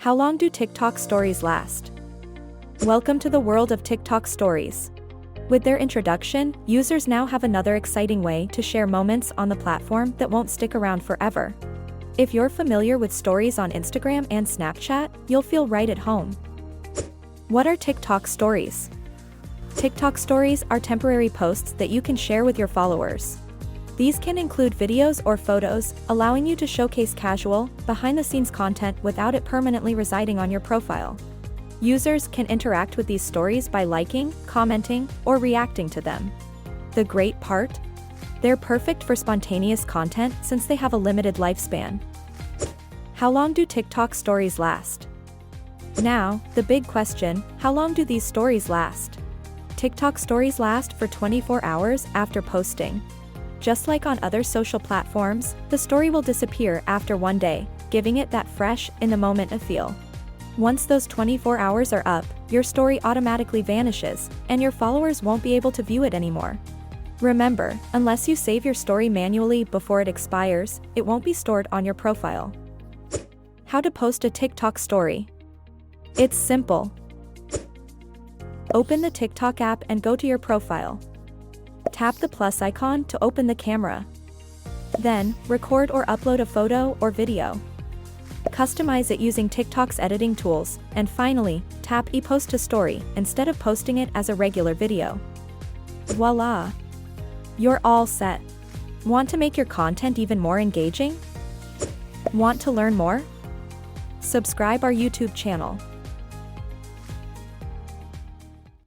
How long do TikTok stories last? Welcome to the world of TikTok stories. With their introduction, users now have another exciting way to share moments on the platform that won't stick around forever. If you're familiar with stories on Instagram and Snapchat, you'll feel right at home. What are TikTok stories? TikTok stories are temporary posts that you can share with your followers. These can include videos or photos, allowing you to showcase casual, behind-the-scenes content without it permanently residing on your profile. Users can interact with these stories by liking, commenting, or reacting to them. The great part? They're perfect for spontaneous content since they have a limited lifespan. How long do TikTok stories last? Now, the big question, how long do these stories last? TikTok stories last for 24 hours after posting. Just like on other social platforms, the story will disappear after one day, giving it that fresh, in-the-moment feel. Once those 24 hours are up, your story automatically vanishes, and your followers won't be able to view it anymore. Remember, unless you save your story manually before it expires, it won't be stored on your profile. How to post a TikTok story? It's simple. Open the TikTok app and go to your profile. Tap the plus icon to open the camera. Then, record or upload a photo or video. Customize it using TikTok's editing tools, and finally, tap e-post to story instead of posting it as a regular video. Voila! You're all set. Want to make your content even more engaging? Want to learn more? Subscribe our YouTube channel.